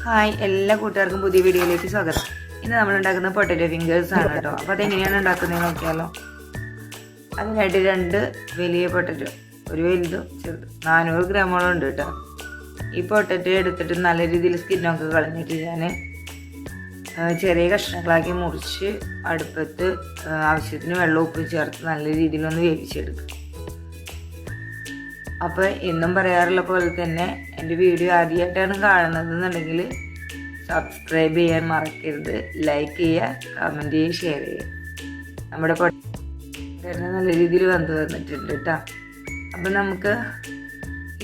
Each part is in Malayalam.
ഹായ്, എല്ലാ കൂട്ടുകാർക്കും പുതിയ വീഡിയോയിലേക്ക് സ്വാഗതം. ഇന്ന് നമ്മൾ ഉണ്ടാക്കുന്ന പൊട്ടറ്റോ ഫിംഗേഴ്സ് ആണ് കേട്ടോ. അപ്പോൾ അതെങ്ങനെയാണ് ഉണ്ടാക്കുന്നത് നോക്കിയാലോ. അതിനായിട്ട് 2 വലിയ പൊട്ടറ്റോ, ഒരു വലുതും ചെറുതും, 400 ഗ്രാമോളം ഉണ്ട് കേട്ടോ. ഈ പൊട്ടറ്റോ എടുത്തിട്ട് നല്ല രീതിയിൽ സ്കിന്നൊക്കെ കളഞ്ഞിട്ട് ഞാൻ ചെറിയ കഷ്ണങ്ങളാക്കി മുറിച്ച് അടുപ്പത്ത് ആവശ്യത്തിന് വെള്ളം ഉപ്പും ചേർത്ത് നല്ല രീതിയിലൊന്ന് വേവിച്ചെടുക്കും. അപ്പോൾ എന്നും പറയാറുള്ള പോലെ തന്നെ എൻ്റെ വീഡിയോ ആദ്യമായിട്ടാണ് കാണുന്നതെന്നുണ്ടെങ്കിൽ സബ്സ്ക്രൈബ് ചെയ്യാൻ മറക്കരുത്, ലൈക്ക് ചെയ്യുക, കമൻറ്റ് ചെയ്യുക, ഷെയർ ചെയ്യുക. നമ്മുടെ പൊട്ടറ്റോ നല്ല രീതിയിൽ വന്ന് വന്നിട്ടുണ്ട് കേട്ടോ. അപ്പം നമുക്ക്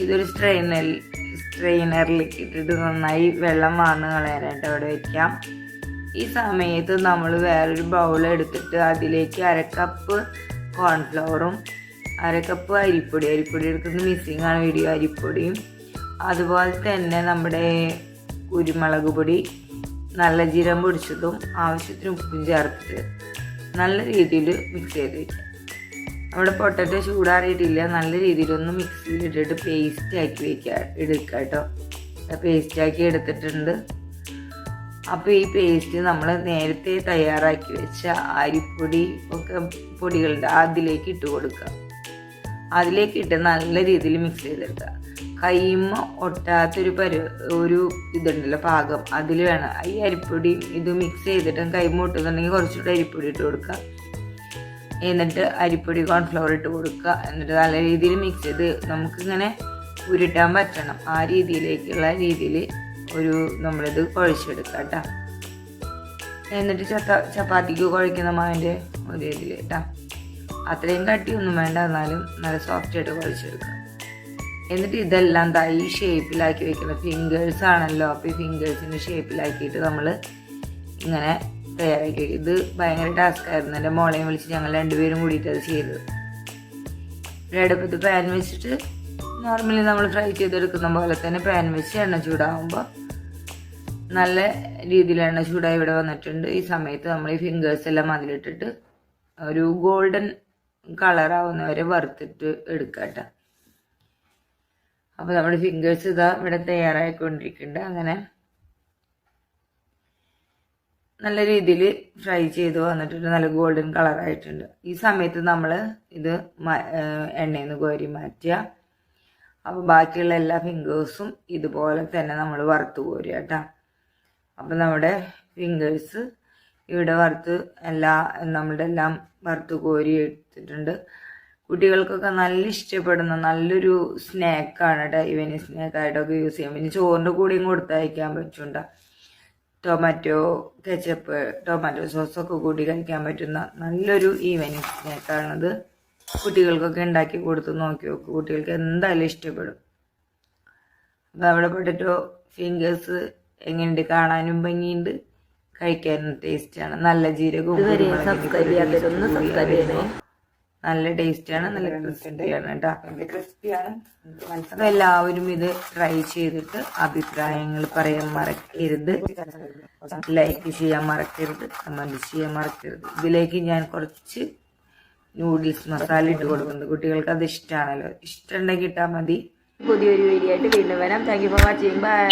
ഇതൊരു സ്ട്രെയിനറിലേക്ക് ഇട്ടിട്ട് നന്നായി വെള്ളം വാർന്ന് കളയാനായിട്ട് അവിടെ വയ്ക്കാം. ഈ സമയത്ത് നമ്മൾ വേറൊരു ബൗൾ എടുത്തിട്ട് അതിലേക്ക് 1/2 കപ്പ് കോൺഫ്ലവറും 1/2 കപ്പ് അരിപ്പൊടി എടുക്കുന്നത് മിസ്സിങ് ആണ് വീഡിയോ. അരിപ്പൊടിയും അതുപോലെ തന്നെ നമ്മുടെ കുരുമുളക് പൊടി, നല്ല ജീരകം പൊടിച്ചതും ആവശ്യത്തിന് ഉപ്പും ചേർത്തിട്ട് നല്ല രീതിയിൽ മിക്സ് ചെയ്ത് വയ്ക്കാം. നമ്മുടെ പൊട്ടറ്റോ ചൂടാറിയിട്ടില്ല, നല്ല രീതിയിലൊന്ന് മിക്സിയിലിട്ടിട്ട് പേസ്റ്റാക്കി എടുക്കുക കേട്ടോ. പേസ്റ്റാക്കി എടുത്തിട്ടുണ്ട്. അപ്പോൾ ഈ പേസ്റ്റ് നമ്മൾ നേരത്തെ തയ്യാറാക്കി വെച്ച അരിപ്പൊടി ഒക്കെ പൊടികളുണ്ട്, അതിലേക്ക് ഇട്ട് കൊടുക്കുക. അതിലേക്ക് ഇട്ട് നല്ല രീതിയിൽ മിക്സ് ചെയ്തെടുക്കുക. കൈമ ഒട്ടാത്തൊരു ഒരു ഇതുണ്ടല്ലോ പാകം, അതിൽ വേണം ഈ അരിപ്പൊടി ഇത് മിക്സ് ചെയ്തിട്ട് കൈമ ഒട്ടുന്നുണ്ടെങ്കിൽ കുറച്ചുകൂടെ അരിപ്പൊടി ഇട്ട് കൊടുക്കുക. എന്നിട്ട് അരിപ്പൊടി കോൺഫ്ലവർ ഇട്ട് കൊടുക്കുക. എന്നിട്ട് നല്ല രീതിയിൽ മിക്സ് ചെയ്ത് നമുക്കിങ്ങനെ ഉരുട്ടാൻ പറ്റണം. ആ രീതിയിലേക്കുള്ള രീതിയിൽ നമ്മളിത് കുഴച്ചെടുക്കുക കേട്ടോ. എന്നിട്ട് ചപ്പാത്തിക്ക് കുഴക്കുന്ന മാവിൻ്റെ ഒരു ഇതിൽ കേട്ടോ. അത്രയും കട്ടിയൊന്നും വേണ്ട, എന്നാലും നല്ല സോഫ്റ്റായിട്ട് കുഴച്ചെടുക്കുക. എന്നിട്ട് ഇതെല്ലാം ഈ ഷേപ്പിലാക്കി വെക്കണം. ഫിംഗേഴ്സ് ആണല്ലോ, അപ്പോൾ ഈ ഫിംഗേഴ്സിൻ്റെ ഷേപ്പിലാക്കിയിട്ട് നമ്മൾ ഇങ്ങനെ തയ്യാറാക്കി വയ്ക്കും. ഇത് ഭയങ്കര ടാസ്ക് ആയിരുന്നു. എൻ്റെ മോളെയും വിളിച്ച് ഞങ്ങൾ 2 പേരും കൂടിയിട്ട് അത് ചെയ്തത്. അടുപ്പത്ത് പാൻ വെച്ചിട്ട് നോർമലി നമ്മൾ ഫ്രൈ ചെയ്തെടുക്കുന്ന പോലെ തന്നെ പാൻ വെച്ച് എണ്ണ ചൂടാകുമ്പോൾ നല്ല രീതിയിൽ എണ്ണ ചൂടായി ഇവിടെ വന്നിട്ടുണ്ട്. ഈ സമയത്ത് നമ്മൾ ഈ ഫിംഗേഴ്സ് എല്ലാം അതിലിട്ടിട്ട് ഒരു ഗോൾഡൻ കളറാവുന്നവരെ വറുത്തിട്ട് എടുക്കുക കേട്ടോ. അപ്പോൾ നമ്മുടെ ഫിംഗേഴ്സ് ഇതാ ഇവിടെ തയ്യാറായിക്കൊണ്ടിരിക്കുന്നുണ്ട്. അങ്ങനെ നല്ല രീതിയിൽ ഫ്രൈ ചെയ്ത് വന്നിട്ടുണ്ട്, നല്ല ഗോൾഡൻ കളറായിട്ടുണ്ട്. ഈ സമയത്ത് നമ്മൾ ഇത് എണ്ണയിൽ നിന്ന് കോരി മാറ്റുക. അപ്പോൾ ബാക്കിയുള്ള എല്ലാ ഫിംഗേഴ്സും ഇതുപോലെ തന്നെ നമ്മൾ വറുത്ത് കോരുക കേട്ടോ. അപ്പം നമ്മുടെ ഫിംഗേഴ്സ് ഇവിടെ നമ്മളുടെ എല്ലാം വറുത്ത് കോരി എടുത്തിട്ടുണ്ട്. കുട്ടികൾക്കൊക്കെ നല്ല ഇഷ്ടപ്പെടുന്ന നല്ലൊരു സ്നാക്കാണ് കേട്ടോ. ഈവനിങ് സ്നാക്കായിട്ടൊക്കെ യൂസ് ചെയ്യാം. പിന്നെ ചോറിൻ്റെ കൂടെയും കൊടുത്തയക്കാൻ പറ്റുന്നുണ്ട്. ടൊമാറ്റോ കെച്ചപ്പ്, ടൊമാറ്റോ സോസൊക്കെ കൂടി കഴിക്കാൻ പറ്റുന്ന നല്ലൊരു ഈവനിങ് സ്നാക്കാണത്. കുട്ടികൾക്കൊക്കെ ഉണ്ടാക്കി കൊടുത്ത് നോക്കി നോക്കും, കുട്ടികൾക്ക് എന്തായാലും ഇഷ്ടപ്പെടും. അപ്പം നമ്മുടെ പൊട്ടറ്റോ ഫിംഗേഴ്സ് എങ്ങനെയുണ്ട്, കാണാനും ഭംഗിയുണ്ട്, കഴിക്കാനും ടേസ്റ്റാണ്. നല്ല ജീരകവും നല്ല ടേസ്റ്റാണ്, നല്ല ക്രിസ്പിയാണ് കേട്ടോ. അപ്പം എല്ലാവരും ഇത് ട്രൈ ചെയ്തിട്ട് അഭിപ്രായങ്ങൾ പറയാൻ മറക്കരുത്, ലൈക്ക് ചെയ്യാൻ മറക്കരുത്, കമൻറ്റ് ചെയ്യാൻ മറക്കരുത്. ഇതിലേക്ക് ഞാൻ കുറച്ച് നൂഡിൽസ് മസാല ഇട്ട് കൊടുക്കുന്നത്, കുട്ടികൾക്ക് അത് ഇഷ്ടമാണല്ലോ. ഇഷ്ടമുണ്ടെങ്കിൽ ഇട്ടാൽ മതി. പുതിയൊരു വീഡിയോ ആയിട്ട് വീണ്ടും വരാം. Thank you for watching. By.